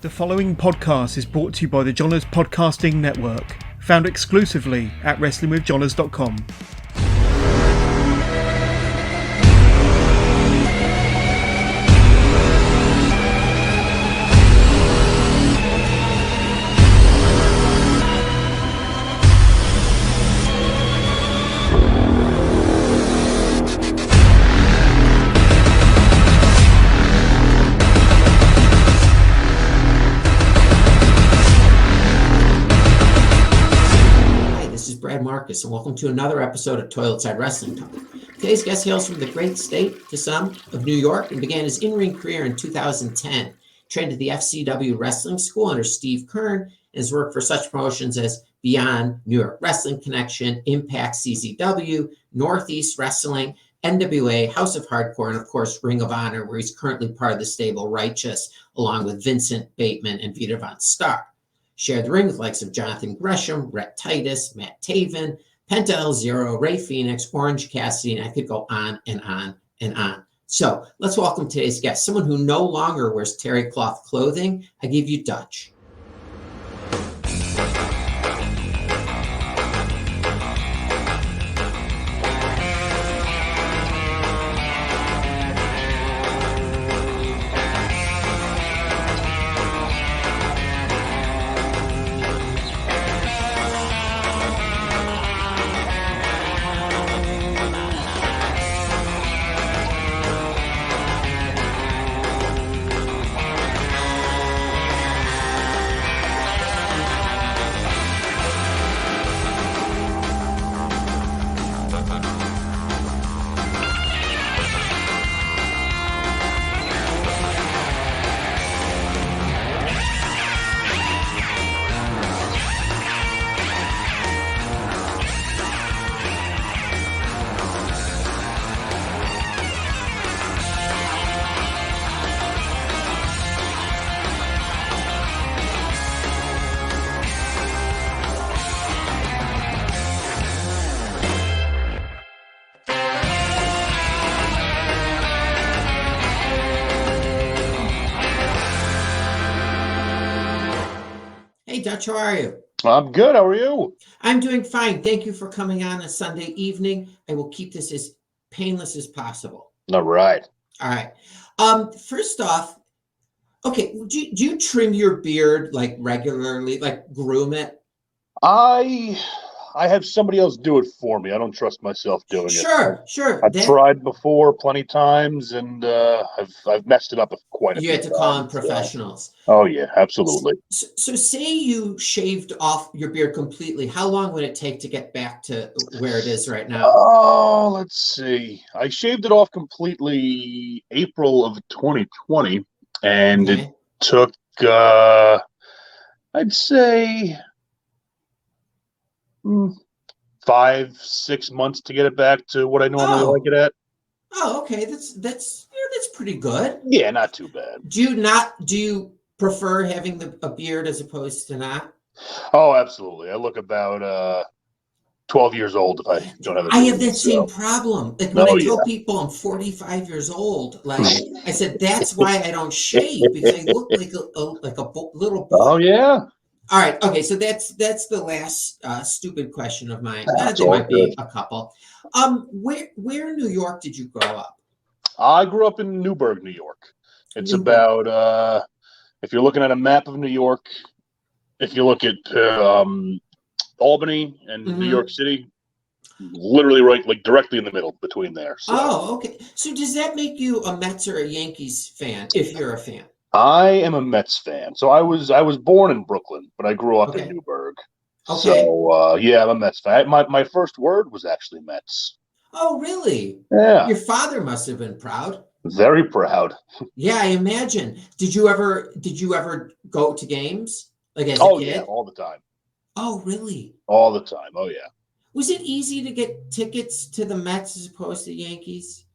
The following podcast is brought to you by the Johners Podcasting Network, found exclusively at wrestlingwithjohners.com. Marcus, and welcome to another episode of Toilet Side Wrestling Talk. Today's guest hails from the great state, to some, of New York, and began his in-ring career in 2010. Trained at the FCW Wrestling School under Steve Kern, and has worked for such promotions as Beyond, New York Wrestling Connection, Impact CZW, Northeast Wrestling, NWA, House of Hardcore, and of course Ring of Honor, where he's currently part of the stable Righteous, along with Vincent Bateman and Vita Von Starr. Shared the ring with likes of Jonathan Gresham, Rhett Titus, Matt Taven, Penta El Zero, Ray Phoenix, Orange Cassidy, and I could go on and on and on. So let's welcome today's guest, someone who no longer wears terry cloth clothing. I give you Dutch. Hey, Dutch, how are you? I'm good. How are you? I'm doing fine. Thank you for coming on a Sunday evening. I will keep this as painless as possible. All right. All right. First off, okay, do you trim your beard like regularly, like groom it? I have somebody else do it for me. I don't trust myself doing it. Sure. I've tried before plenty times, and I've messed it up quite a few times. You had to call in professionals. Oh yeah, absolutely. So say you shaved off your beard completely. How long would it take to get back to where it is right now? Oh, let's see. I shaved it off completely April of 2020, and Okay. it took I'd say 5-6 months to get it back to what I normally like it at. Oh, okay. That's pretty good. Yeah, not too bad. Do you prefer having a beard as opposed to not? Oh, absolutely. I look about 12 years old if I don't have a beard. I have that same problem. Like when I tell yeah. people I'm 45 years old, like I said, that's why I don't shave, because I look like a little boy. Oh yeah. All right. Okay. So that's the last stupid question of mine. There might be a couple. Where in New York did you grow up? I grew up in Newburgh, New York. It's about if you're looking at a map of New York, if you look at Albany and New York City, literally right, like directly in the middle between there. So. Oh, okay. So does that make you a Mets or a Yankees fan, if you're a fan? I am a Mets fan. So I was born in Brooklyn, but I grew up in Newburgh. Okay. So yeah, I'm a Mets fan. My first word was actually Mets. Oh, really? Yeah. Your father must have been proud. Very proud. Yeah, I imagine. Did you ever go to games like as a kid? Yeah, all the time. Oh, really? All the time. Oh yeah. Was it easy to get tickets to the Mets as opposed to Yankees?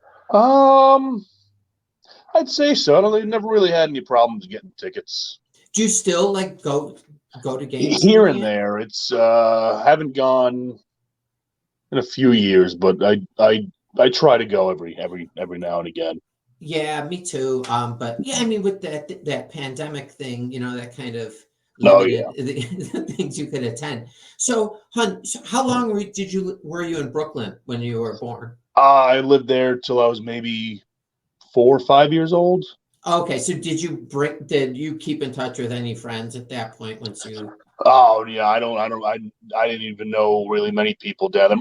I'd say so. I never really had any problems getting tickets. Do you still like go to games here and there? It's haven't gone in a few years, but I try to go every now and again. Yeah, me too. But yeah, I mean, with that pandemic thing, that kind of Oh yeah. limited the things you could attend. So, hun, so how long were you in Brooklyn when you were born? I lived there till I was maybe 4 or 5 years old. Okay, so did you keep in touch with any friends at that point once you? Oh yeah, I didn't even know really many people down there.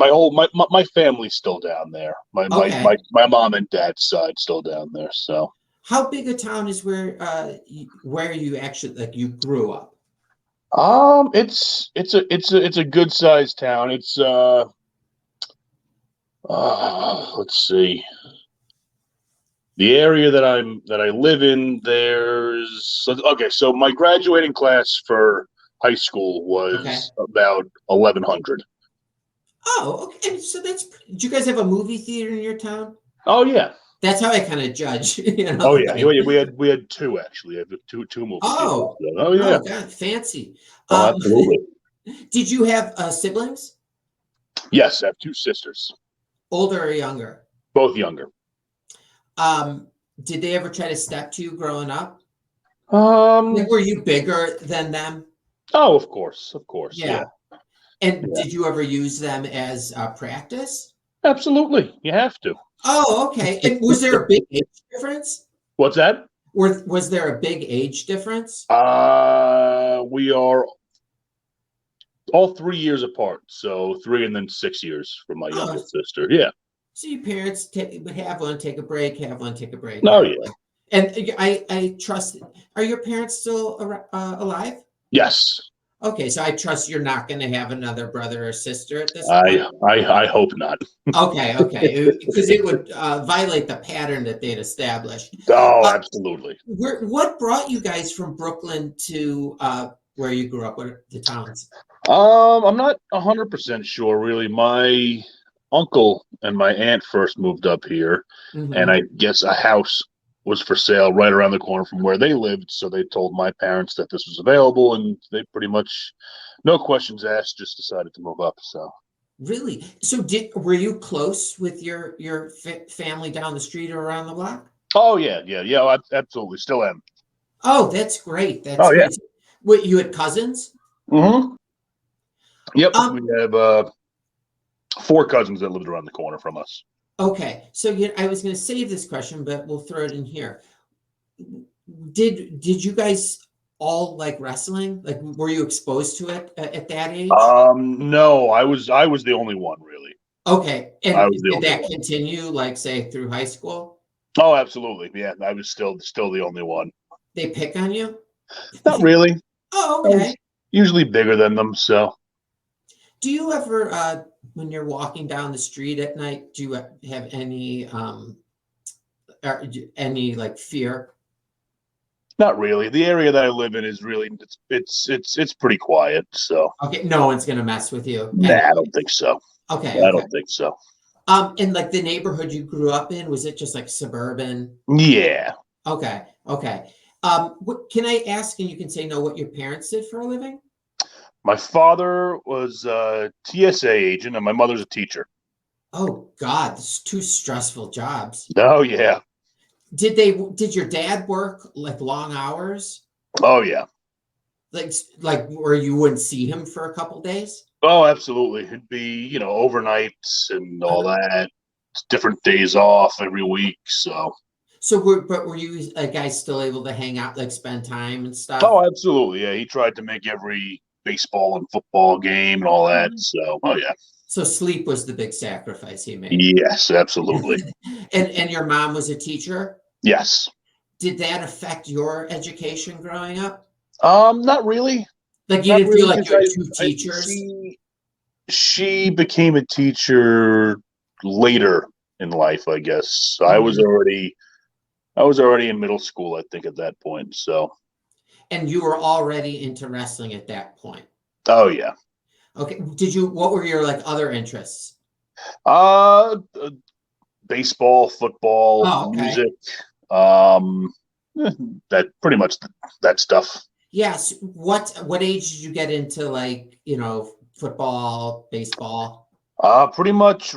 My family's still down there. Okay, My mom and dad's side still down there. So how big a town is where you actually like you grew up? it's a good sized town. It's let's see. The area that I live in, okay. So my graduating class for high school Okay. was about 1,100. Oh, okay. So did you guys have a movie theater in your town? Oh yeah, That's how I kind of judge, oh yeah. like, We had two actually. I have two movie theaters. oh, Oh yeah. oh, God, fancy. Oh, Um, absolutely. did you have siblings, Yes, I have two sisters, older or younger? both younger. Um, did they ever try to step to you growing up? Um. Like, were you bigger than them? Oh, of course. Yeah. Yeah. And Yeah. did you ever use them as practice? Absolutely. You have to. Oh, okay. And was there a big age difference? What's that? Was there a big age difference? We are all 3 years apart. So 3 and then 6 years from my Oh, youngest sister. Yeah. so your parents have one, take a break, have one, take a break, Oh have yeah. one. And I trust, are your parents still alive? Yes. Okay, so I trust you're not going to have another brother or sister at this point. I hope not. Okay, okay, because it would violate the pattern that they'd established. Oh, Uh, absolutely. what brought you guys from Brooklyn to where you grew up? What are the towns? I'm not 100% sure really. My uncle and my aunt first moved up here, and Hmm. I guess a house was for sale right around the corner from where they lived. So they told my parents that this was available, and they pretty much, no questions asked, just decided to move up. So, Really? So were you close with your family down the street or around the block? oh yeah, yeah, yeah, absolutely, still am. Oh, that's great. That's Oh yeah. great. What, you had cousins? Mm-hmm. Yep, we Um, have four cousins that lived around the corner from us. okay. So I was going to save this question, but we'll throw it in here. Did you guys all like wrestling? Like, were you exposed to it at that age? No, I was the only one really. Okay. I And was the did only that one. continue, like, say, through high school? Oh, absolutely. Yeah, I was still the only one. They pick on you? Not really. Oh, I okay. was usually bigger than them, so Do you ever, when you're walking down the street at night, do you have any like fear? not really. The area that I live in is really it's pretty quiet, so Okay, no one's gonna mess with you nah, I anyway. don't think so. Okay, I okay. don't think so. And like the neighborhood you grew up in, was it just like suburban? Yeah. Okay, okay. What can I ask, and you can say no, what your parents did for a living? My father was a TSA agent and my mother's a teacher. Oh God, this is two stressful jobs. Oh yeah. Did your dad work like long hours? Oh yeah. Like where you wouldn't see him for a couple days? Oh, absolutely. It'd be, overnights and all Uh-huh. that. Different days off every week. So, So were you guys still able to hang out, like spend time and stuff? oh, absolutely. Yeah. He tried to make every baseball and football game and all that. Mhm. So, oh, yeah. So sleep was the big sacrifice he made. Yes, absolutely. And your mom was a teacher? Yes. Did that affect your education growing up? Not really. Like you Not didn't feel really. like Because you had two I teachers? she became a teacher later in life, I guess. So Mhm. I was already in middle school, I think, at that point. So, And you were already into wrestling at that point. oh yeah. Okay. What were your like other interests? Uh, uh, Baseball, football, Oh, okay. music, um, eh, that pretty much that stuff. Yes. What age did you get into like, football, baseball? Pretty much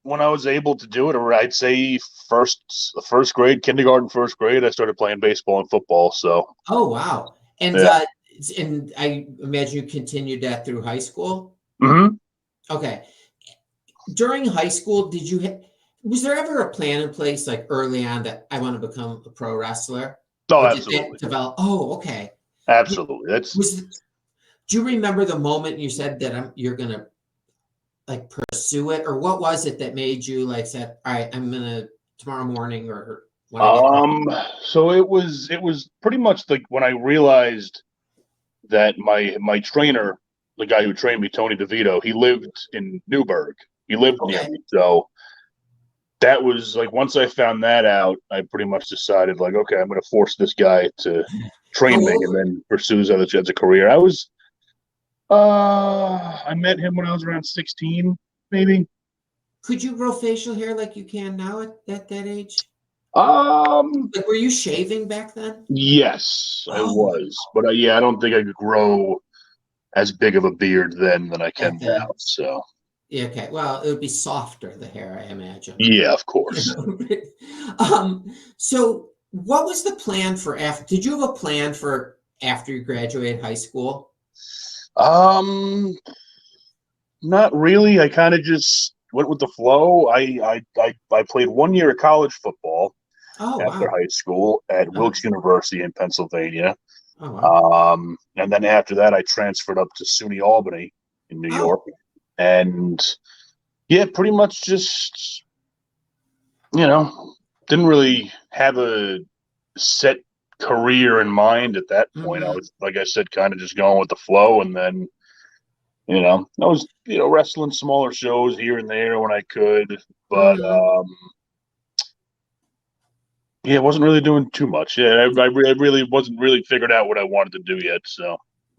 when I was able to do it, or I'd say first grade, kindergarten, first grade, I started playing baseball and football. So Oh, wow. And yeah. and I imagine you continued that through high school? Hmm. Okay. During high school, was there ever a plan in place like early on that I want to become a pro wrestler? Oh, Or did that absolutely, develop? Oh, okay. absolutely. That's Was Do you remember the moment you said that you're gonna like pursue it, or what was it that made you like said, all right, I'm gonna tomorrow morning or when I get home? so it was pretty much like when I realized that my trainer, the guy who trained me, Tony DeVito, he lived in Newburgh. He lived near Okay. me, so that was like once I found that out, I pretty much decided like, okay, I'm going to force this guy to How train me old and were you? then pursue his other as a career. I met him when I was around 16, maybe. Could you grow facial hair like you can now at that age? Um, Like, were you shaving back then? yes, I Oh, was, but yeah, I don't think I could grow as big of a beard then than I can back now. then. So Yeah, okay. Well, it would be softer, the hair, I imagine. yeah, of You course. know? So what was the plan for after? Did you have a plan for after you graduated high school? Um, Not really. I kind of just went with the flow. I played 1 year of college football Oh, after wow. high school at Uh-huh. Wilkes University in Pennsylvania. Oh, wow. And then after that, I transferred up to SUNY Albany in New York. Oh, And yeah, pretty much just, didn't really have a set career in mind at that point. I mm-hmm. was, like I said, kind of just going with the flow. And then I was, wrestling smaller shows here and there when I could, but Mm-hmm. yeah, I wasn't really doing too much. Yeah, I really wasn't really figured out what I wanted to do yet. So,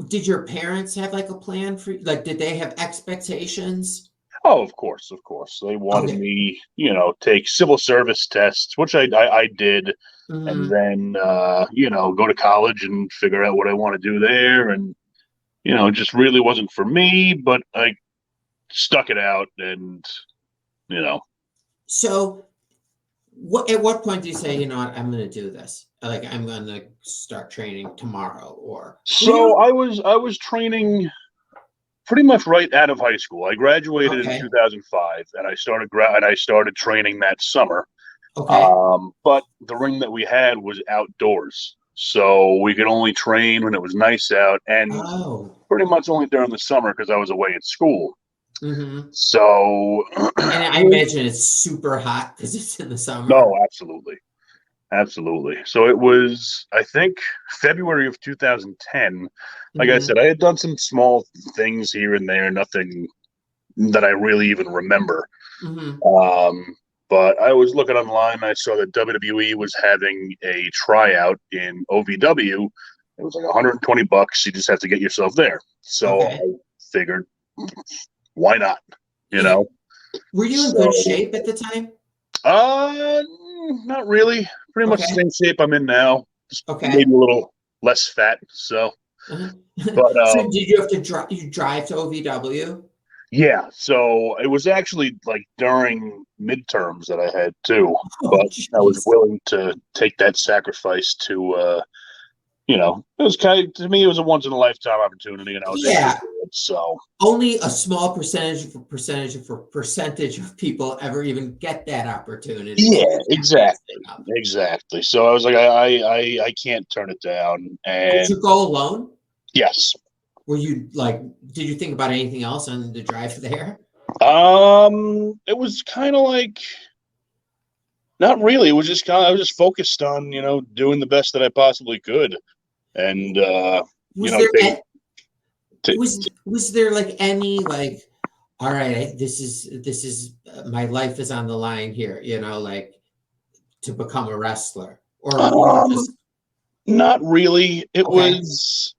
Did your parents have like a plan for you? Like, did they have expectations? oh, of course, they wanted Okay. me, take civil service tests, which I did, and Mm-hmm. then go to college and figure out what I want to do there, and it just really wasn't for me, but I stuck it out, and you know. So at what point do you say, you know what, I'm going to do this? Like, I'm going to start training tomorrow, or were So you I was training pretty much right out of high school. I graduated in okay? 2005, and I started training that summer. Okay. But the ring that we had was outdoors, so we could only train when it was nice out, and Oh. pretty much only during the summer because I was away at school. Mm-hmm. So, And I imagine it's super hot because it's in the summer. no, absolutely, absolutely. So it was, I think, February of 2010. Like I Mm-hmm. said, I had done some small things here and there, nothing that I really even remember. Mm-hmm. Um, but I was looking online and I saw that WWE was having a tryout in OVW. It was like $120. You just have to get yourself there. So Okay. I figured, why not? You And know? were you in good So, shape at the time? uh, not really. Pretty much the Okay. same shape I'm in now. Just Okay. maybe a little less fat. So, Uh-huh. but So did you have to drive to OVW? yeah, so it was actually like during midterms that I had too, Oh, but I was jeez. willing to take that sacrifice to, it was to me, it was a once in a lifetime opportunity and I was able to Yeah. do it. So, Only a small percentage of people ever even get that opportunity. So yeah, you can't pass it exactly. up. Exactly. So I was like, I can't turn it down. Did And you go alone? yes, Were you like, did you think about anything else on the drive there? it was kind of like, not really. It was just I was just focused on, doing the best that I possibly could. And, Was there take, a- was there like any like, all right, this is my life is on the line here, like to become a wrestler, or were you Um, just Not really. It okay? was,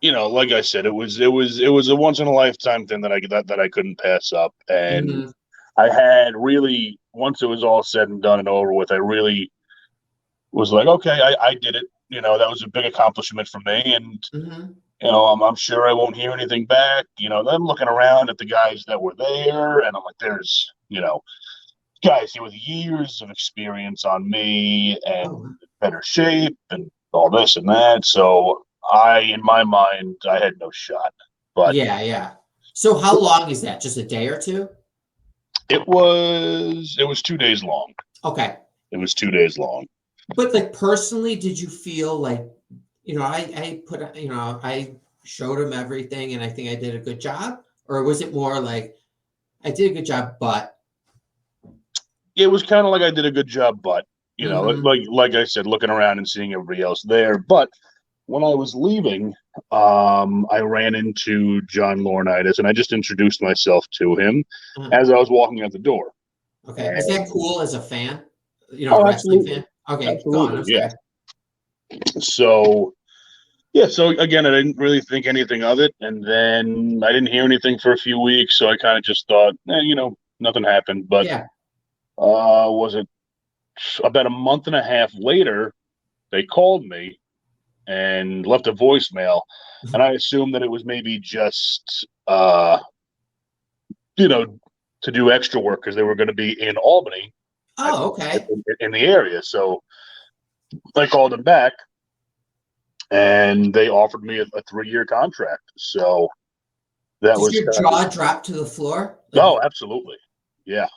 like I said, it was a once in a lifetime thing that I couldn't pass up. And Hmm. I had really, once it was all said and done and over with, I really was like, okay, I did it. That was a big accomplishment for me. And, Hmm. I'm sure I won't hear anything back. Then I'm looking around at the guys that were there, and I'm like, there's guys here with years of experience on me and Oh, better shape and all this and that. So in my mind, I had no shot. But yeah. So how long is that? Just a day or two? it was 2 days long. Okay. It was 2 days long. But like personally, did you feel like, I showed him everything and I think I did a good job? Or was it more like I did a good job, but It was kind of like I did a good job, but Mhm. like I said, looking around and seeing everybody else there. But when I was leaving, I ran into John Laurinaitis, and I just introduced myself to him Uh, as I was walking out the door. okay. Is that And cool as a fan? A oh, wrestling absolutely, fan? Okay, go on. absolutely, I'm yeah. sorry. So yeah, so again, I didn't really think anything of it, and then I didn't hear anything for a few weeks, so I kind of just thought, nothing happened. But Yeah. was it about a month and a half later? They called me and left a voicemail, and I assumed that it was maybe just you know to do extra work because they were going to be in Albany Oh, okay. in the area. So I called them back, and they offered me a 3-year contract. So that Did was your kind of jaw drop to the floor? oh, absolutely, yeah.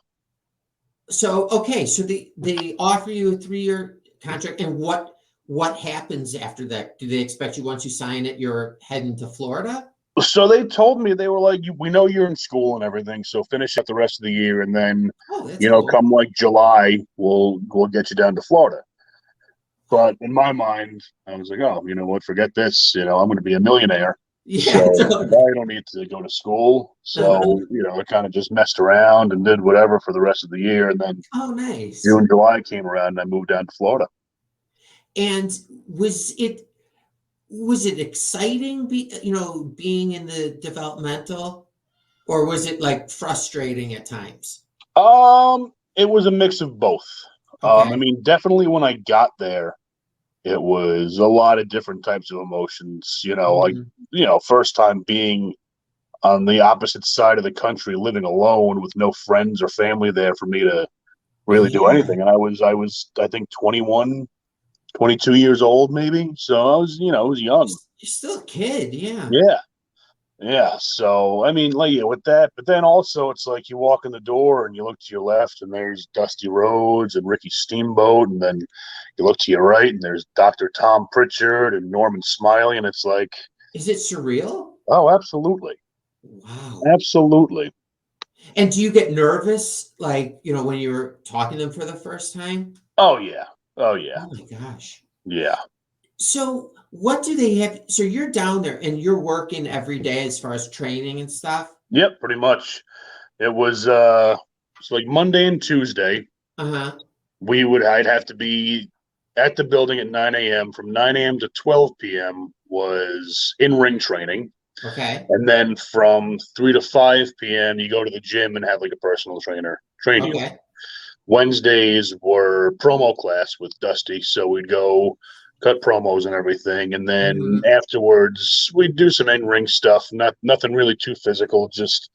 So okay, so they offer you a 3-year contract, and what happens after that? Do they expect you once you sign it, you're heading to Florida? So they told me they were like, "We know you're in school and everything, so finish up the rest of the year, and then Oh, that's cool. come like July, we'll get you down to Florida." But in my mind, I was like, oh, you know what? Forget this. I'm going to be a millionaire. Yeah, So totally. I don't need to go to school. Uh-huh. So, I kind of just messed around and did whatever for the rest of the year. And then Oh, nice. June, July came around and I moved down to Florida. And was it exciting being in the developmental, or was it like frustrating at times? It was a mix of both. I Okay. mean, definitely when I got there, it was a lot of different types of emotions, like, Mhm. first time being on the opposite side of the country, living alone with no friends or family there for me to really do Yeah, anything. And I think 21, 22 years old, maybe. So I was young. you're still a kid. Yeah. Yeah. Yeah. So, I mean, like, yeah, with that, but then also it's like you walk in the door and you look to your left and there's Dusty Rhodes and Ricky Steamboat. And then you look to your right and there's Dr. Tom Pritchard and Norman Smiley. And it's like, Is it surreal? oh, absolutely. Wow. Absolutely. And do you get nervous, like, when you're talking to them for the first time? Oh, yeah. Oh, yeah. Oh my gosh. Yeah. So what do they have? So you're down there and you're working every day as far as training and stuff? Yep. Pretty much. It's like Monday and Tuesday. Uh-huh. I'd have to be at the building at 9 a.m. From 9 a.m. to 12 p.m. was in ring training. Okay. And then from 3 to 5 p.m., you go to the gym and have like a personal trainer train you. Okay. Wednesdays were promo class with Dusty. So we'd go cut promos and everything. And then Hmm. afterwards, we'd do some in ring stuff. Nothing really too physical, just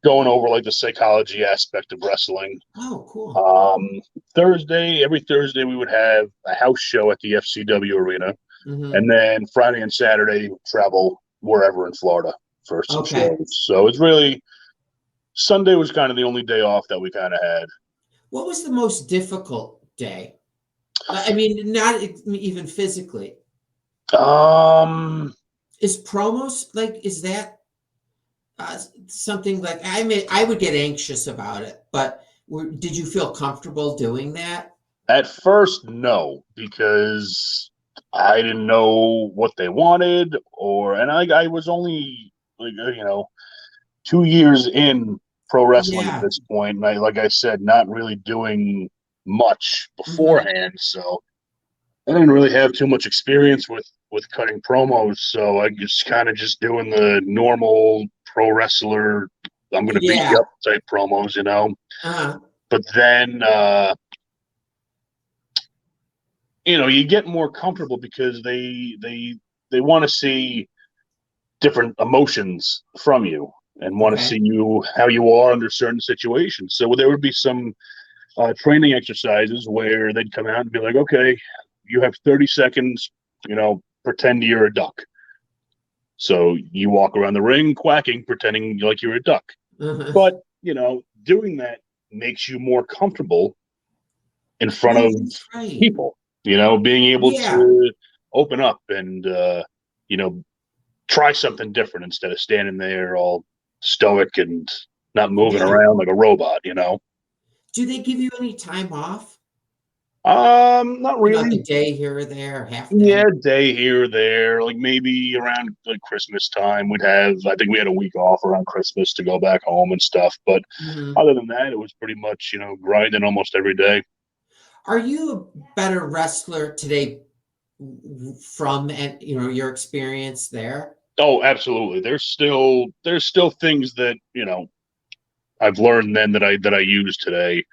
going over like the psychology aspect of wrestling. Oh, cool. Um, every Thursday, we would have a house show at the FCW arena, Hmm. and then Friday and Saturday travel wherever in Florida for some Okay. shows. So it's really Sunday was kind of the only day off that we kind of had. What was the most difficult day? I mean, not even physically. Um, Is that something like I would get anxious about it, but did you feel comfortable doing that? at first, no, because I didn't know what they wanted, and I was only like 2 years in pro wrestling at Yeah. this point, and like I said, not really doing much Hmm. beforehand, so I didn't really have too much experience with cutting promos. So I just kind of just doing the normal pro wrestler, I'm going to beat you Yeah. up type promos. Uh, But then you get more comfortable because they want to see different emotions from you. and want to Okay. see how you are under certain situations. So there would be some training exercises where they'd come out and be like, okay, you have 30 seconds, pretend you're a duck. So you walk around the ring quacking, pretending like you're a duck. Uh-huh. But, doing that makes you more comfortable in front Oh, of that's right. people, being able Yeah. to open up and, try something different instead of standing there all stoic and not moving Yeah. around like a robot. Do they give you any time off? Not Like a really. day here or there, half Yeah, day? day here or there, like maybe around like Christmas time, I think we had a week off around Christmas to go back home and stuff. But Hmm. other than that, it was pretty much, grinding almost every day. Are you a better wrestler today from and your experience there? Oh, absolutely. There's still things that, I've learned then that I use today.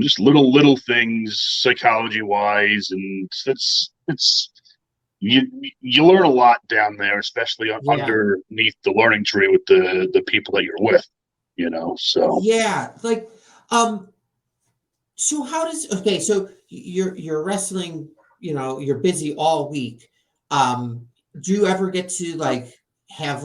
Just little things psychology wise, and it's you you learn a lot down there, especially Yeah. underneath the learning tree with the people that you're with. So Yeah. Um, so how does okay, so you're wrestling, you're busy all week. Do you ever get to have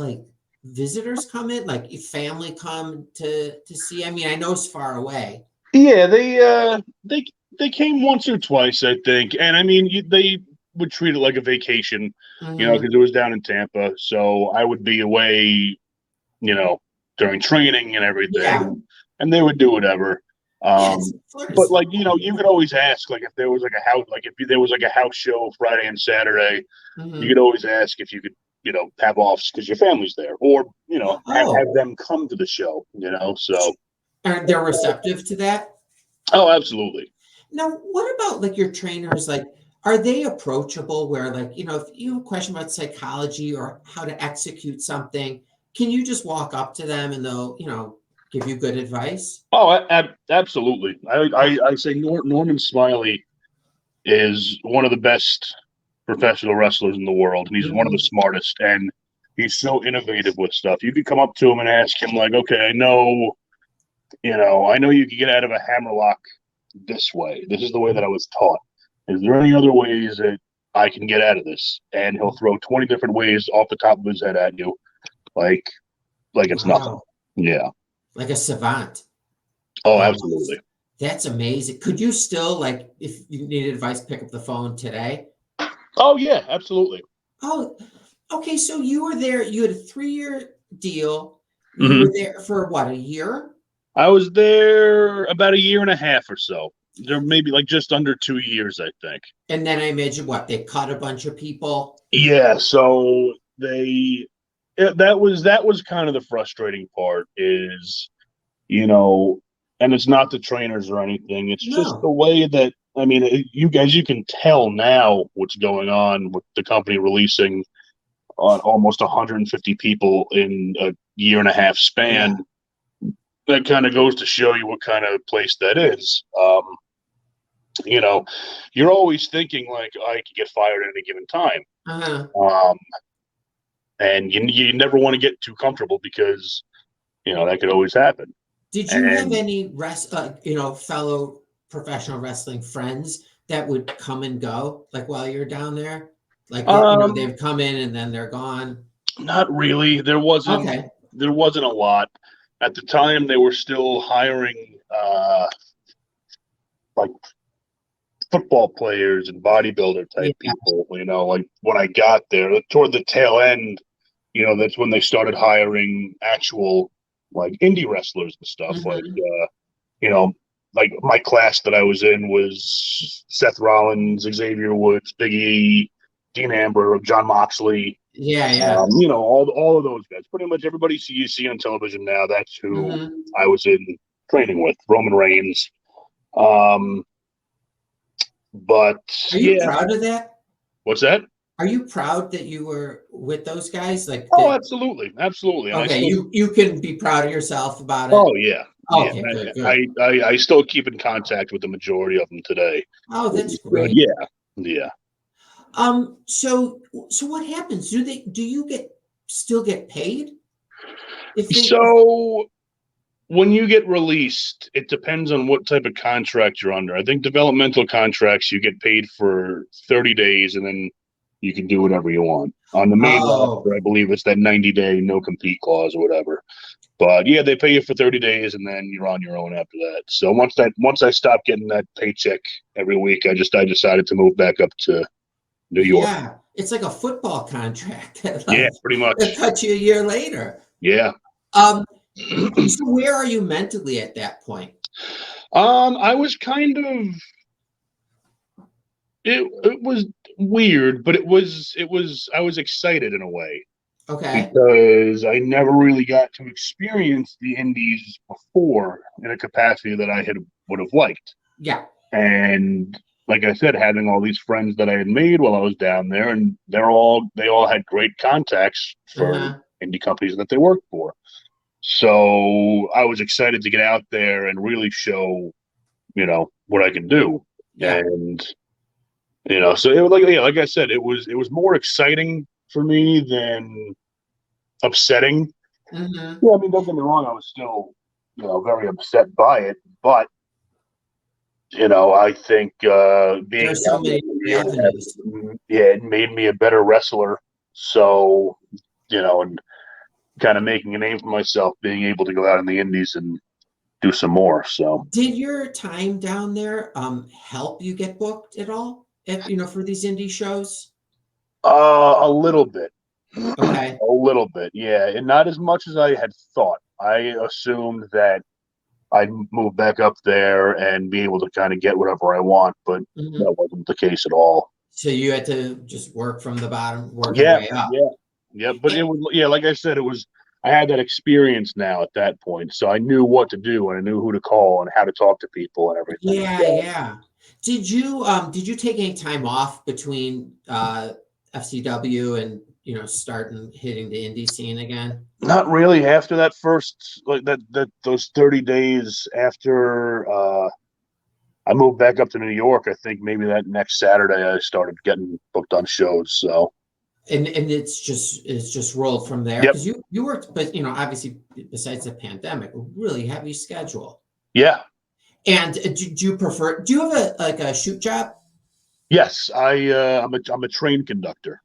visitors come in, like if family come to see? I mean, I know it's far away. yeah, they came once or twice, I think, and I mean they would treat it like a vacation, Hmm. because it was down in Tampa, so I would be away, you know, during training and Yeah. everything, and they would do whatever. Yeah, Um, Florida's but far like, you away. could always ask, like, if there was like a house, like if there was like a house show Friday and Saturday, you Hmm. could always ask if you could, have off because your family's there, or have Oh, them come to the show. So and they're receptive to that? oh, absolutely. Now, what about your trainers? Are they approachable where, if you have a question about psychology or how to execute something, can you just walk up to them and they'll, give you good advice? Oh, absolutely. I, Okay. I, I say Norman Smiley is one of the best professional wrestlers in the world, and he's one of the Mhm. smartest, and he's so innovative with stuff. You could come up to him and ask him, like, okay, I know you can get out of a hammerlock this way. This is the way that I was taught. Is there any other ways that I can get out of this? And he'll throw 20 different ways off the top of his head at you, like it's nothing. Wow. Yeah. Like a savant. Oh, Almost. absolutely. That's amazing. Could you still, if you needed advice, pick up the phone today? Oh, yeah, absolutely. Oh, okay. So you were there, you had a 3-year deal. You were Hmm. there for what, a year? I was there about a year and a half or so. There maybe like just under 2 years, I think. And then I imagine what, they cut a bunch of people? Yeah, so that was kind of the frustrating part is, you know, and it's not the trainers or anything. It's just the No. way that I mean, you can tell now what's going on with the company releasing on almost 150 people in a year and a half Yeah. span. That kind of goes to show you what kind of place that is. You know, you're always thinking like I could get fired at any given time. Uh-huh. Um, and you never want to get too comfortable because that could always happen. Did you have And any fellow professional wrestling friends that would come and go while you're down there? um, They'd come in and then they're gone. not really. Okay. There wasn't a lot at the time. They were still hiring like football players and bodybuilder Yeah. type people. Like when I got there, toward the tail end, that's when they started hiring actual like indie wrestlers and stuff. Hmm. You know, like my class that I was in was Seth Rollins, Xavier Woods, Big E, Dean Amber, John Moxley. Yeah, yeah. All of those guys. Pretty much everybody you see on television now. That's who Hmm. I was in training with. Roman Reigns. Um, but Are you yeah, proud of that? what's that? Are you proud that you were with those guys? Oh, absolutely, absolutely. And I Okay, still, you can be proud of yourself about it. oh yeah, yeah. Okay, good, I, good. I still keep in contact with the majority of them today, Oh, which that's is good. great. Yeah, yeah. So what happens? Do you still get paid? If they, So when you get released, it depends on what type of contract you're under. I think developmental contracts, you get paid for 30 days and then you can do whatever you want. On the main oh, roster, I believe it's that 90-day no compete clause or whatever. But yeah, they pay you for 30 days and then you're on your own after that. So once I stopped getting that paycheck every week, I decided to move back up to New York. yeah, it's like a football contract that Yeah, like pretty that much. cut you a year later. Yeah. Um, so where are you mentally at that point? I was kind of it was weird, but I was excited in a way Okay. because I never really got to experience the indies before in a capacity that I would have liked. Yeah. And like I said, having all these friends that I had made while I was down there, and they all had great contacts for Uh-huh. indie companies that they worked for. So I was excited to get out there and really show, what I can do. Yeah. And so it was like I said, it was more exciting for me than upsetting. Mm-hmm. Yeah, I mean, don't get me wrong, I was still, very upset by it, but I think There being are so down there many for a year and a avenues. half, yeah, it made me a better wrestler. So, and kind of making a name for myself, being able to go out in the indies and do some more. So, Did your time down there help you get booked at all? For these indie shows? a little bit. Okay. A little bit, yeah, and not as much as I had thought. I assumed that I'd move back up there and be able to kind of get whatever I want, but Hmm. that wasn't the case at all. So you had to just work from the bottom, work your Yeah, way up. yeah, yeah. But it was, yeah, like I said, I had that experience now at that point, so I knew what to do and I knew who to call and how to talk to people and everything. Yeah, So, yeah. Did you take any time off between FCW and starting hitting the indie scene again? not really after that first, like those 30 days after I moved back up to New York. I think maybe that next Saturday I started getting booked on shows. So, And it's just rolled from there yep, because you worked, but obviously besides the pandemic, a really heavy schedule. yeah, And do you prefer? Do you have a shoot job? yes. I'm a train conductor.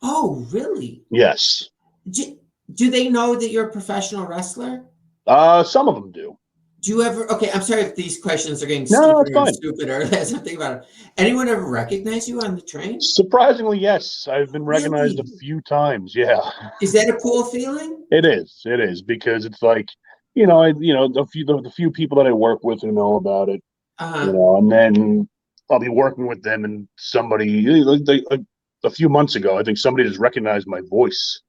Oh, really? Yes, Do they know that you're a professional wrestler? some of them do. Do you ever? Okay, I'm sorry if these questions are getting No, it's stupider and fine. stupider as I think about it. Anyone ever recognize you on the train? Surprisingly, yes. I've been recognized a Really? few times. Yeah, Is that a cool feeling? it is. It is because it's like, the few people that I work with who know about it, Uh, and then I'll be working with them and somebody a few months ago, I think somebody just recognized my voice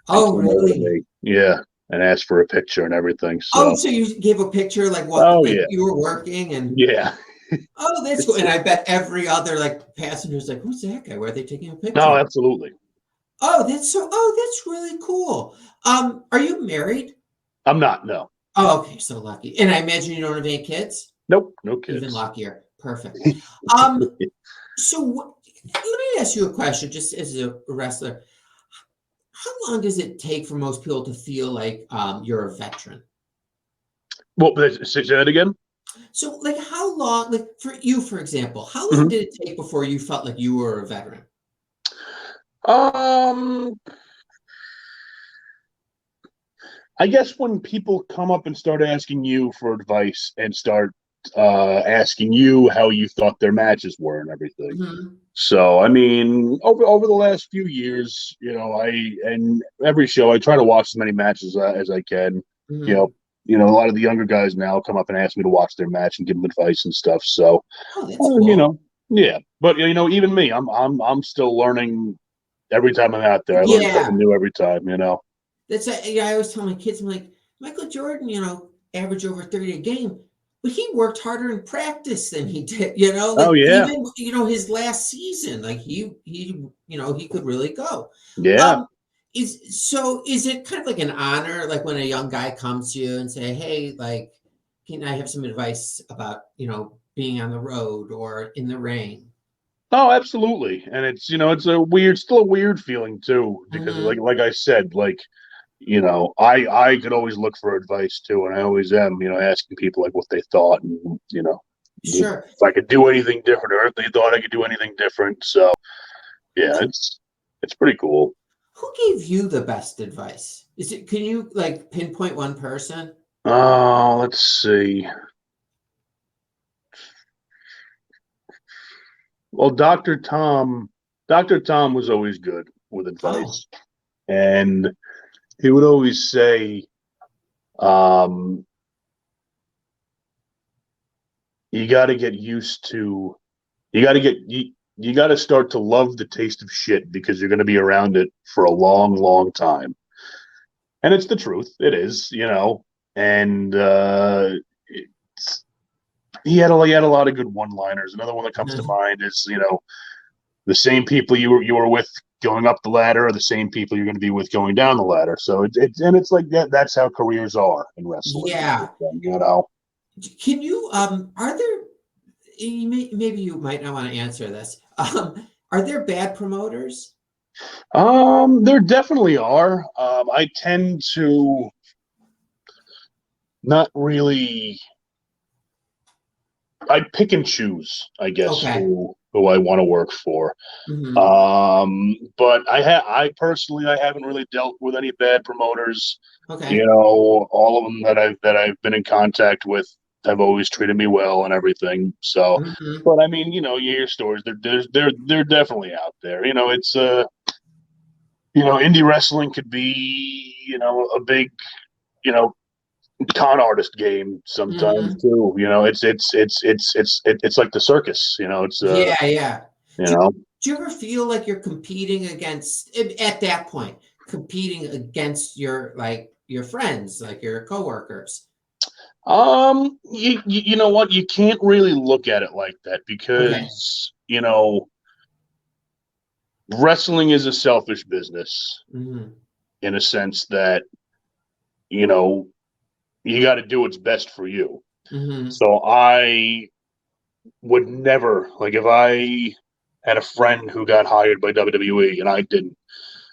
and oh, came over to really? me. Yeah, and asked for a picture and everything. Oh, So, so you gave a picture like what oh like yeah, you were working and yeah. oh, that's cool. It's And I bet every other like passenger's like, who's that guy? Why are they taking a no, picture? absolutely. That's really cool. Are you married? I'm not. No, Oh, okay, so lucky. And I imagine you don't have any kids? nope, no Even kids. luckier. Perfect. Um, let me ask you a question, just as a wrestler. How long does it take for most people to feel like you're a veteran? Well, say that again. So, like, how long, like for you, for example, how long Mhm. did it take before you felt like you were a veteran? Um, I guess when people come up and start asking you for advice and start asking you how you thought their matches were and everything. Hmm. So, I mean, over the last few years, and every show I try to watch as many matches as I can. You know, Hmm. a lot of the younger guys now come up and ask me to watch their match and give them advice and stuff. So, Oh, that's cool. yeah. But even me, I'm still learning every time I'm out there. I learn Yeah, something new every time. yeah. I always tell my kids, I'm like, Michael Jordan, average over 30 a game, but he worked harder in practice than he did. Oh Like yeah, even his last season, like he could really go. yeah. Um, is it kind of like an honor, like when a young guy comes to you and say, hey, like, can I have some advice about being on the road or in the rain? Oh, absolutely. And it's still a weird feeling too, because Hmm. like I said, like I could always look for advice too, and I always am, asking people like what they thought, and Sure. if I could do anything different, or if they thought I could do anything different. So yeah, it's pretty cool. Who gave you the best advice? Can you like pinpoint one person? Oh, let's see. Well, Dr. Tom was always good with Oh, advice, and he would always say, um, "You got to get used to, you got to get you got to start to love the taste of shit because you're going to be around it for a long, long time." And it's the truth. It is. And he had a lot of good one-liners. Another one that comes to mind is, the same people you were with going up the ladder are the same people you're going to be with going down the ladder. So it's like that. That's how careers are in wrestling. yeah. Can you are there maybe you might not want to answer this. Are there bad promoters? There definitely are. I tend to not really. I pick and choose, I guess, Okay. who I want to work for. Hmm. But I personally I haven't really dealt with any bad promoters. Okay. All of them that I've been in contact with have always treated me well and everything. So, Hmm. but I mean, you hear stories. They're definitely out there. It's indie wrestling could be a big you know con artist game sometimes Hmm. too. It's like the circus. It's Yeah, yeah. you Do, know. do you ever feel like you're competing against at that point, competing against your friends, like your coworkers? You know what? You can't really look at it like that Okay. because wrestling is a selfish business Hmm. in a sense that you know you got to do what's best for you. Hmm. So I would never like if I had a friend who got hired by WWE and I didn't.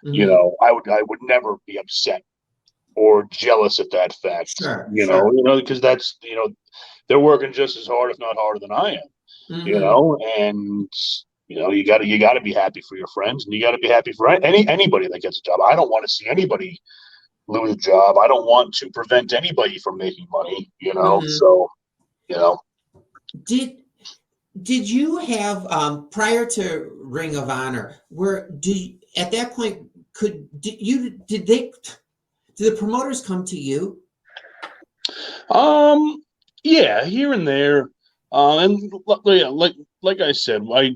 Hmm. I would never be upset or jealous at that fact. Sure, sure. Because that's they're working just as hard, if not harder than I am. Hmm. And you got to be happy for your friends, and you got to be happy for anybody that gets a job. I don't want to see anybody lose a job. I don't want to prevent anybody from making money. Hmm. So you know. Did did you have prior to Ring of Honor, at that point did the promoters come to you? Yeah, here and there. Yeah, like I said, I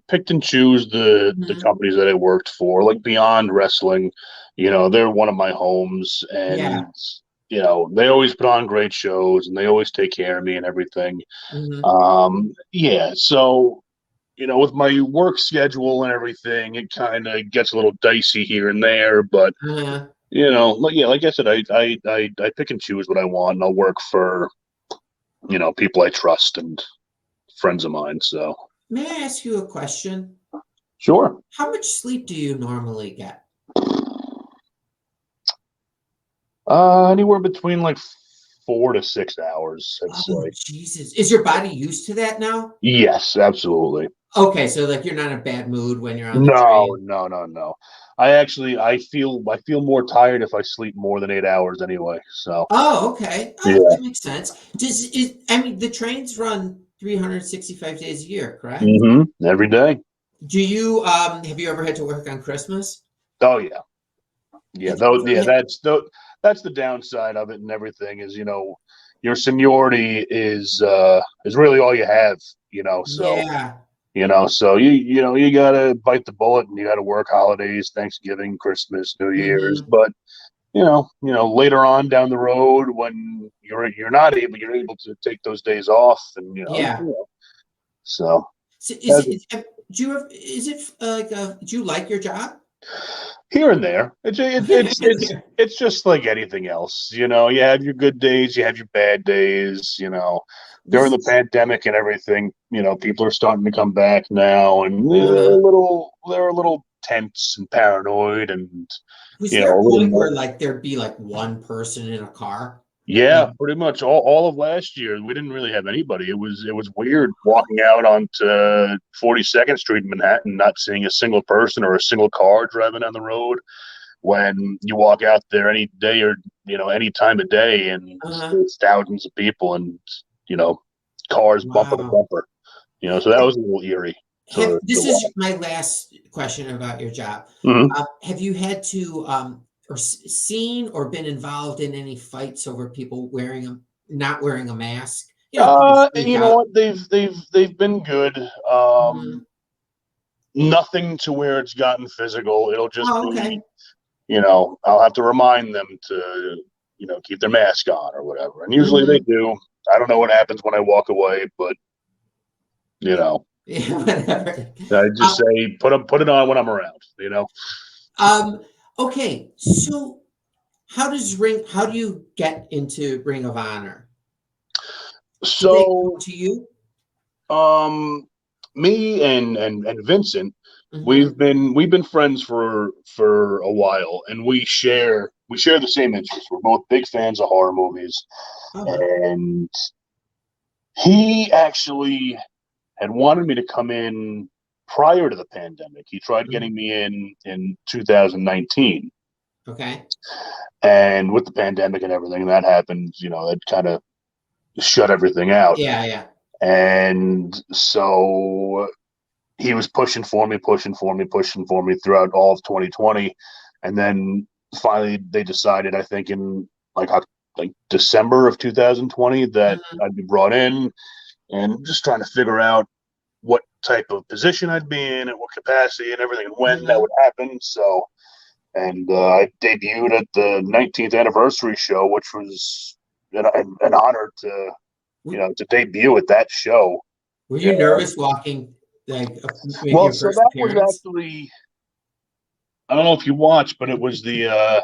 picked and choose the Hmm. companies that I worked for. Like Beyond Wrestling, they're one of my homes, Yeah. and they always put on great shows, and they always take care of me and everything. Hmm. Yeah, so with my work schedule and everything, it kind of gets a little dicey here and there, but Uh, like I said, I pick and choose what I want, and I'll work for people I trust and friends of mine. So may I ask you a question? sure. How much sleep do you normally get? Anywhere between like 4 to 6 hours, I'd Oh, say. Jesus. Is your body used to that now? Yes, absolutely. Okay, so like you're not in a bad mood when you're on the No, train. no, no, no. I feel more tired if I sleep more than 8 hours anyway. So Oh, okay. Oh, yeah. that makes sense. I mean, the trains run 365 days a year, correct? Every day. Have you ever had to work on Christmas? Oh yeah. Yeah, Have though, you yeah, ever that's the downside of it, and everything is, your seniority is really all you have, so Yeah. you gotta bite the bullet, and you gotta work holidays, Thanksgiving, Christmas, New Year's, Hmm. but later on down the road when you're able to take those days off, and Yeah. so So as do you like your job? here and there. It's just like anything else. You have your good days, you have your bad days. During the Was pandemic and everything, people are starting to come back now, and uh they're a little tense and paranoid, and Was you there know, a a little point where more. like there'd be like one person in a car? Yeah, Like, pretty much all of last year, we didn't really have anybody. It was weird walking out onto 42nd Street in Manhattan, not seeing a single person or a single car driving down the road. When you walk out there any day or any time of day, and uh, there's thousands of people, and you know cars bumper to wow. bumper. So that was a little eerie to This is watch. my last question about your job. Mhm. Have you had to or seen or been involved in any fights over people not wearing a mask? People freak You know out. what? They've been good. Mhm. Nothing to where it's gotten physical. It'll just Oh, okay. be, I'll have to remind them to, keep their mask on or whatever. And usually they Mhm. do. I don't know what happens when I walk away, but you know, Yeah, whatever. I just Uh, say put it on when I'm around. um, okay, so how do you get into Ring of Honor? Do they come So to you? um me and Vincent, we've Mhm. been friends for a while, and we share the same interests. We're both big fans of horror movies, Uh-huh. and he actually had wanted me to come in prior to the pandemic. He tried Mhm. getting me in 2019, Okay. and with the pandemic and everything that happened, it kind of shut everything out. Yeah, yeah. And so he was pushing for me, pushing for me, pushing for me throughout all of 2020, and then finally they decided, I think in like December of 2020, that Mhm. I'd be brought in, and just trying to figure out what type of position I'd be in and what capacity and everything and when that Mhm. would happen. So, and I debuted at the 19th anniversary show, which was an honor to W to debut at that show. Were Yeah. you nervous walking, like, making Well, your so first that was appearance? actually, I don't know if you watched, but it was the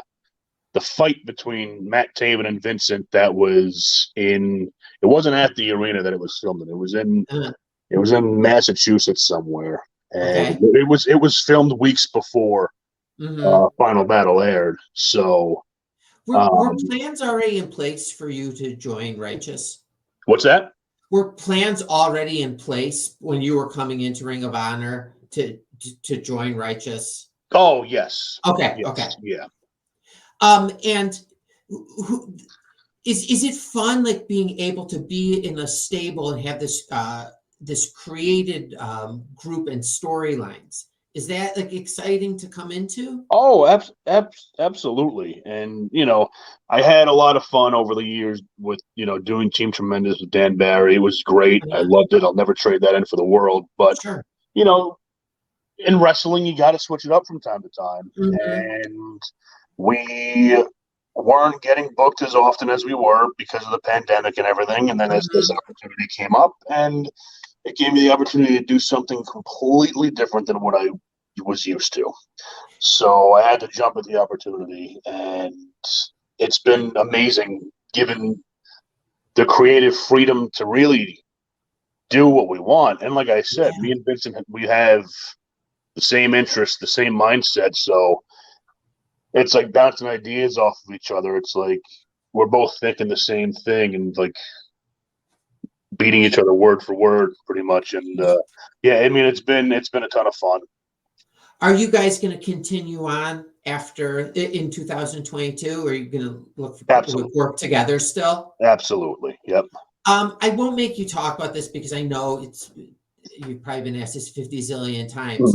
fight between Matt Taven and Vincent that was in. It wasn't at the arena that it was filmed in. Uh, It was in Massachusetts somewhere, and okay. it was filmed weeks before Mhm. Final Battle aired. So, Were um, plans already in place for you to join Righteous? what's that? Were plans already in place when you were coming into Ring of Honor to join Righteous? Oh, yes, Okay, okay. yes, yeah. And who is it fun, like, being able to be in a stable and have this created, group and storylines? Is that, like, exciting to come into? Oh, absolutely. And, I had a lot lot of fun over the years with, doing Team Tremendous with Dan Barry. It was great. I Uh, loved it. I'll never trade that in for the world. But, sure. you know, in wrestling, you got to switch it up from time to time. Mhm, And we weren't getting booked as often as we were because of the pandemic and everything. And then as this mhm. opportunity came up, and it gave me the opportunity to do something completely different than what I was used to. So I had to jump at the opportunity, and it's been amazing given the creative freedom to really do what we want. And like I said, me Yeah. and Vincent, we have the same interests, the same mindset. So it's like bouncing ideas off of each other. It's like we're both thinking the same thing and like beating each other word for word, pretty much. And yeah, I mean, it's been a ton of fun. Are you guys gonna continue on after in 2022? Or are you gonna look for people to Absolutely, work together still? absolutely. Yep. I won't make you talk about this because I know you've probably been asked this 50 zillion times.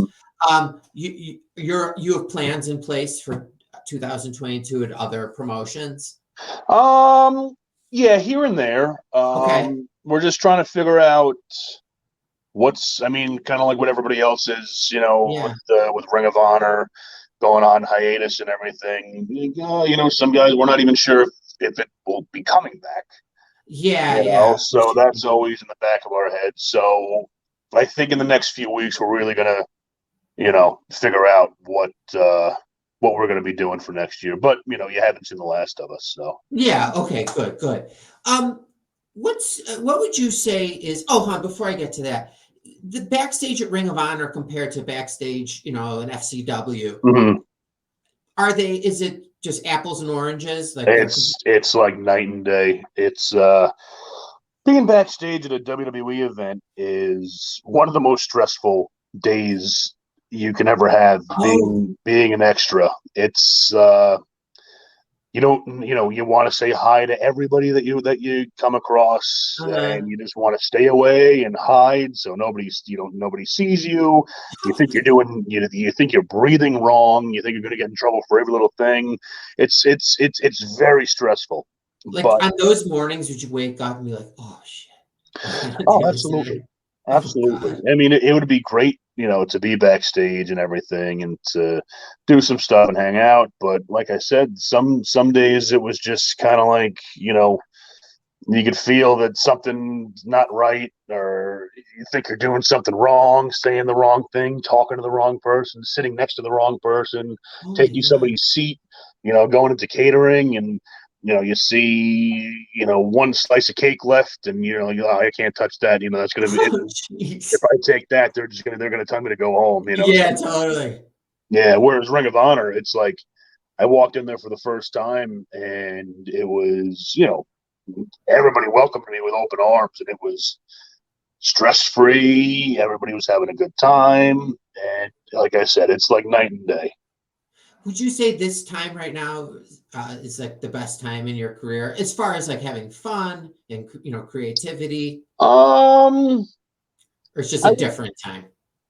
Mhm. You have plans in place for 2022 and other promotions? Um, yeah, here and there. Okay. We're just trying to figure out I mean, kind of like what everybody else is, Yeah. with Ring of Honor going on hiatus and everything. Some guys we're not even sure if it will be coming back. Yeah, yeah, for So sure. that's always in the back of our head. So I think in the next few weeks we're really gonna, figure out what we're gonna be doing for next year. But you haven't seen the last of us, so. Yeah, okay, good, good. Um, what would you say is, oh, hold on, before I get to that, the backstage at Ring of Honor compared to backstage, in FCW, Mhm. is it just apples and oranges? Like It's like night and day. It's being backstage at a WWE event is one of the most stressful days you can ever have. oh, Being an extra, it's you don't you want to say hi to everybody that you come across, uh, and you just want to stay away and hide so nobody sees you. You think you think you're breathing wrong. You think you're going to get in trouble for every little thing. It's very stressful. like But on those mornings, would you wake up and be like, "Oh shit, I gotta oh, do this absolutely. today." Oh Absolutely. God. I mean, it would be great, to be backstage and everything and to do some stuff and hang out. But like I said, some days it was just kind of like, you could feel that something's not right, or you think you're doing something wrong, saying the wrong thing, talking to the wrong person, sitting next to the wrong person, Oh my taking God. somebody's seat, going into catering, and you see, one slice of cake left, and oh, I can't touch that. That's gonna be. Oh If jeez. I take that, they're gonna tell me to go home. Yeah, So totally. yeah. Whereas Ring of Honor, it's like I walked in there for the first time, and it was, everybody welcomed me with open arms, and it was stress free. Everybody was having a good time, and like I said, it's like night and day. Would you say this time right now is like the best time in your career as far as like having fun and creativity, Um, or it's just I a would, different time?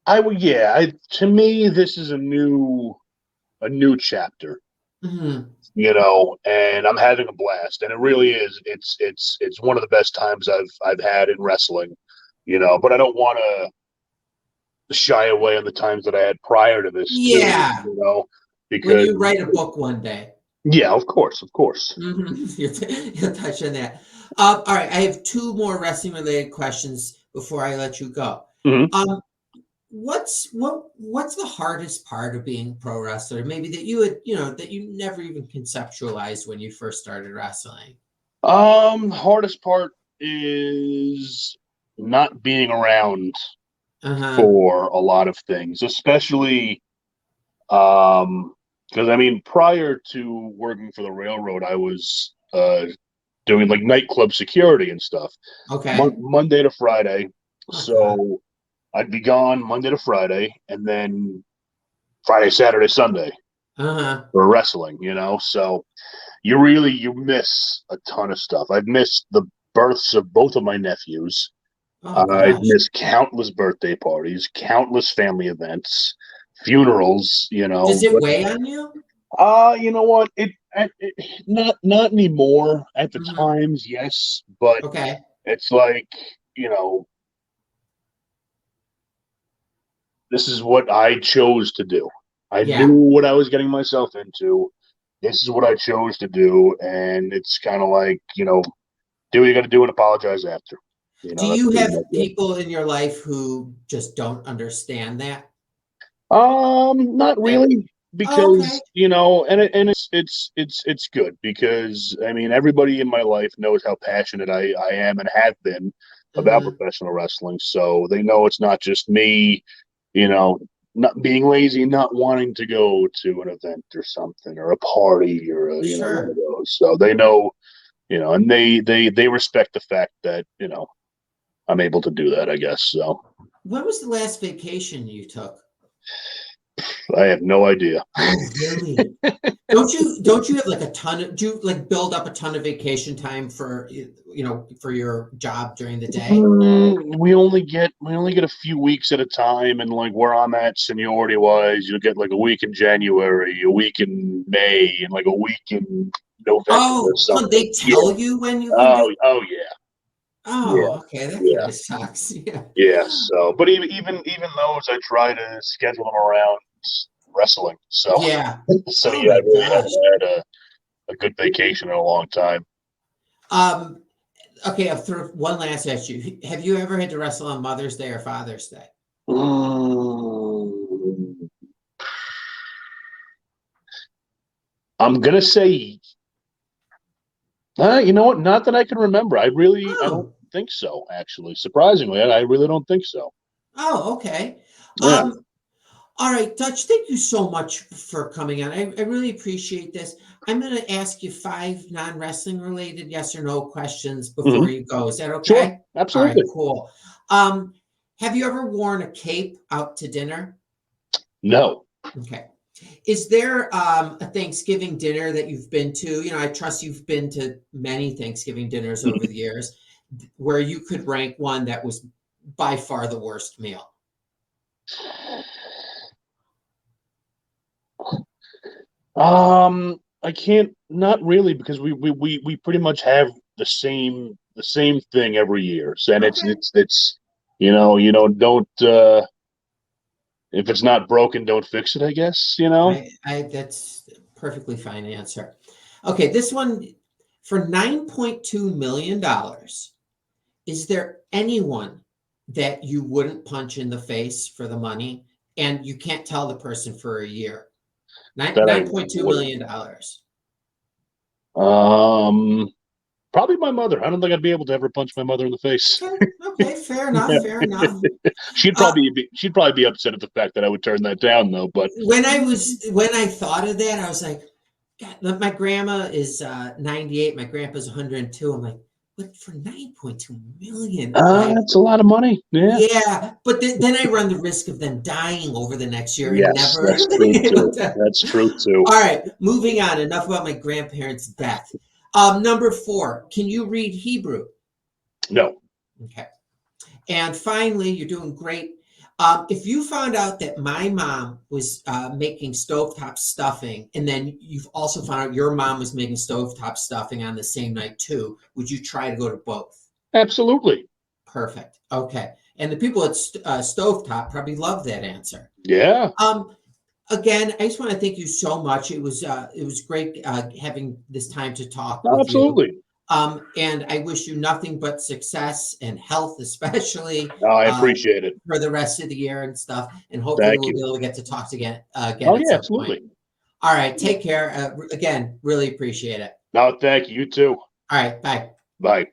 I would, yeah. To me, this is a new chapter. Hmm. And I'm having a blast, and it really is. It's one of the best times I've had in wrestling. But I don't want to shy away on the times that I had prior to this too. Yeah, when Because you write a book one day. yeah, of course. You'll touch on that. All right, I have two more wrestling related questions before I let you go. Hmm. Um, what's the hardest part of being a pro wrestler? Maybe that you had, that you never even conceptualized when you first started wrestling. Hardest part is not being around Uh-huh. for a lot of things, especially because I mean, prior to working for the railroad, I was doing like nightclub security and stuff, Okay. Monday to Friday. Oh God. So I'd be gone Monday to Friday, and then Friday, Saturday, Sunday Uh-huh. for wrestling. So you miss a ton of stuff. I've missed the births of both of my nephews. Oh I've gosh. missed countless birthday parties, countless family events, funerals. Does it But weigh on you? you know what? It not anymore. At the Hmm. times, yes, but Okay. it's like you know this is what I chose to do. I knew Yeah. what I was getting myself into. This is what I chose to do, and it's kind of like do what you got to do and apologize after. Do That's you pretty have much it. people in your life who just don't understand that? Not That really, oh, okay. because and it's good because I mean everybody in my life knows how passionate I am and have been about Uh-huh. professional wrestling, so they know it's not just me, you know, not being lazy, not wanting to go to an event or something or a party or one of Sure. those. So they know, and they respect the fact that I'm able to do that, I guess. So When was the last vacation you took? I have no idea. Oh, really? Don't you have like a ton of do you like build up a ton of vacation time for for your job during the day? We only get a few weeks at a time, and like where I'm at seniority wise, you'll get like a week in January, a week in May, and like a week in November or Oh, oh, something. they Yeah. tell you when you can do. Oh yeah. Yeah. Oh, okay, that Yeah. kind of sucks. Yeah. Yeah. So, but even those, I try to schedule them around wrestling. So, Yeah. so Oh yeah, I my really gosh. haven't had a good vacation in a long time. Um, okay, I'll throw one last at you. Have you ever had to wrestle on Mother's Day or Father's Day? Mm, I'm gonna say you know what? Not that I can remember. I don't Oh, think so. Actually, surprisingly, I really don't think so. Oh, okay. Yeah. All right, Dutch, thank you so much for coming on. I really appreciate this. I'm going to ask you 5 non-wrestling related yes or no questions before Mhm. you go. Is that Sure. okay? All right, Absolutely. cool. Have you ever worn a cape out to dinner? No. Okay. Is there a Thanksgiving dinner that you've been to? You know, I trust you've been to many Thanksgiving dinners over the years where you could rank one that was by far the worst meal. I can't, not really, because we pretty much have the same thing every year. So, and Okay. it's don't if it's not broken, don't fix it, I guess, I that's a perfectly fine answer. Okay, this one for $9.2 million, is there anyone that you wouldn't punch in the face for the money? And you can't tell the person for a year. that I $9.2 wouldn't. million. Um, Probably my mother. I don't think I'd be able to ever punch my mother in the face. Okay, okay, fair enough, fair enough. Uh, She'd probably be upset at the fact that I would turn that down, though. But when I thought of that, I was like, God, my grandma is 98, my grandpa's 102. I'm like, but for 9.2 million, that's a lot of money. Yeah. yeah, but then I run the risk of them dying over the next year and Yes, never that's true being able too. to. That's true too. All right, moving on. Enough about my grandparents' death. Number 4, can you read Hebrew? No. Okay. And finally, you're doing great. If you found out that my mom was making stovetop stuffing, and then you've also found out your mom was making stovetop stuffing on the same night too, would you try to go to both? Absolutely. Perfect. Okay. And the people at Stovetop probably love that answer. Yeah. Um, Again, I just want to thank you so much. It was great having this time to talk with you. Absolutely. And I wish you nothing but success and health, especially I appreciate it. for the rest of the year and stuff. And hopefully Thank we'll be you. able to get to talk again Oh at yeah, some point. absolutely. All right. Take care. Again, really appreciate it. No, thank you. You too. All right. Bye. Bye.